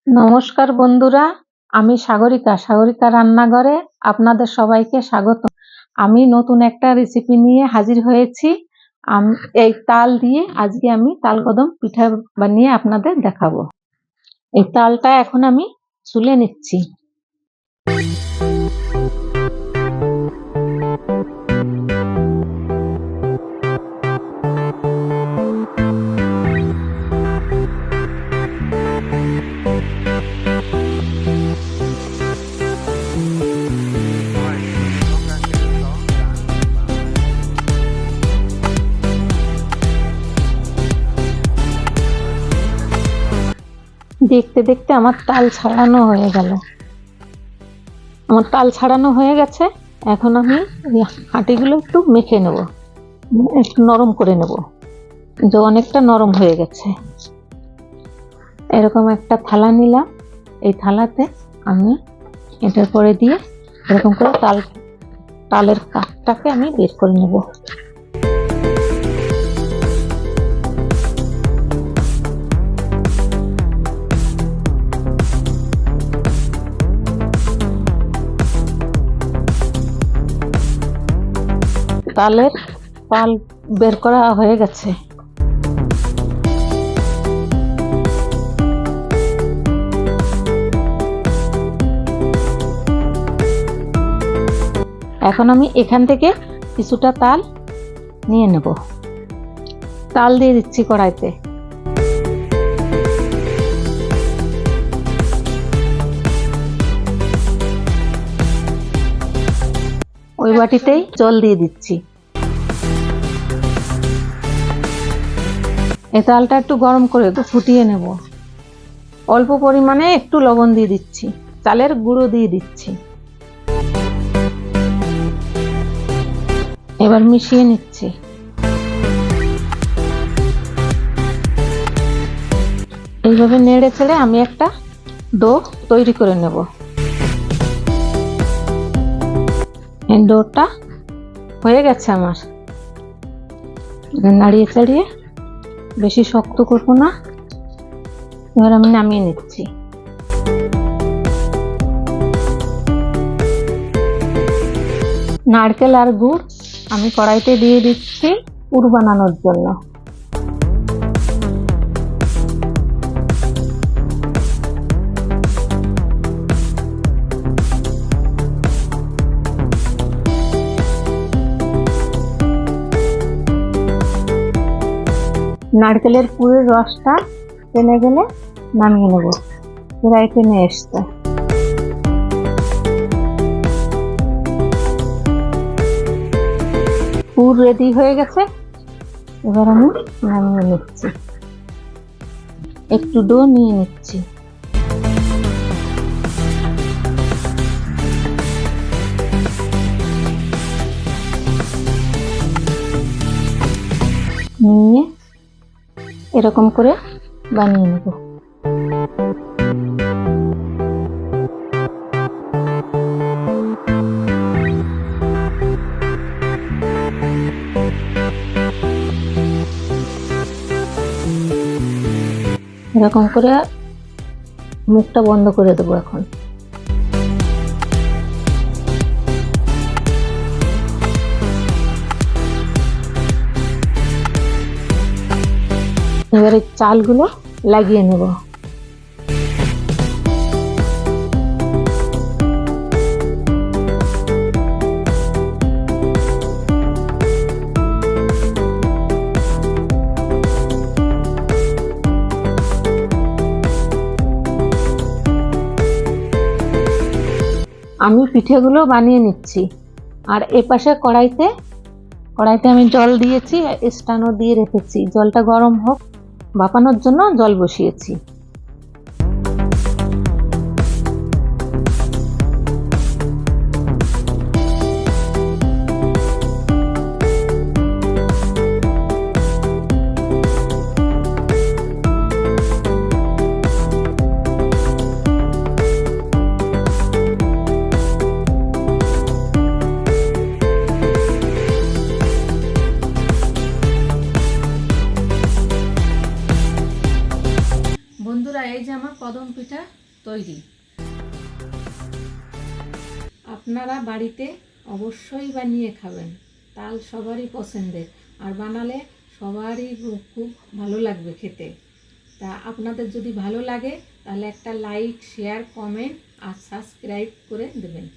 নমস্কার বন্ধুরা, আমি সাগরিকা রান্নাঘরে আপনাদের সবাইকে স্বাগত। আমি নতুন একটা রেসিপি নিয়ে হাজির হয়েছি। এই তাল দিয়ে আজকে আমি তালকদম পিঠা বানিয়ে আপনাদের দেখাবো। এই তালটা এখন আমি ছুলে নিচ্ছি। দেখতে দেখতে আমার তাল ছাড়ানো হয়ে গেল। এখন আমি আটিগুলো একটু মেখে নেব, একটু নরম করে নেব। যে অনেকটা নরম হয়ে গেছে। এরকম একটা থালা নিলাম। এই থালাতে আমি এটার পরে দিয়ে এরকম করে তালের কাঠটাকে আমি বের করে নেব। তালের পাল বের করা হয়ে গেছে। এখন আমি এখান থেকে কিছুটা তাল নিয়ে নেব। তাল দিয়ে দিচ্ছি কড়াইতে। ওই বাটিতেই জল দিয়ে দিচ্ছি। এই তালটা একটু গরম করে একটু ফুটিয়ে নেব। অল্প পরিমাণে একটু লবণ দিয়ে দিচ্ছি, চালের গুঁড়ো দিয়ে দিচ্ছি। এবার মিশিয়ে নিচ্ছি। এইভাবে নেড়ে ছেড়ে আমি একটা ডো তৈরি করে নেব। এই ডোটা হয়ে গেছে আমার। নাড়িয়ে চাড়িয়ে বেশি শক্ত করবো না। এবার আমি নামিয়ে নিচ্ছি। নারকেল আর গুড় আমি কড়াইতে দিয়ে দিচ্ছি পুর বানানোর জন্য। নারকেলের পুরের রসটা টেনে গেলে নামিয়ে নেব। প্রায় টেনে এসছে। পুর রেডি হয়ে গেছে। এবার আমি নামিয়ে নিচ্ছি। একটু ডো নিয়ে নিচ্ছি। নিয়ে এরকম করে বানিয়ে নেব। এরকম করে মুখটা বন্ধ করে দেবো। এখন এবারে চালগুলো লাগিয়ে নেব। আমি পিঠেগুলো বানিয়ে নিচ্ছি। আর এপাশে কড়াইতে আমি জল দিয়েছি, স্ট্যান্ডও দিয়ে রেখেছি। জলটা গরম হোক, ভাপানোর জন্য জল বসিয়েছি। কদম পিঠা তৈরি। আপনারা বাড়িতে অবশ্যই বানিয়ে খাবেন। তাল সবারই পছন্দের, আর বানালে সবারই খুব ভালো লাগবে খেতে। তা আপনাদের যদি ভালো লাগে তাহলে একটা লাইক, শেয়ার, কমেন্ট আর সাবস্ক্রাইব করে দেবেন।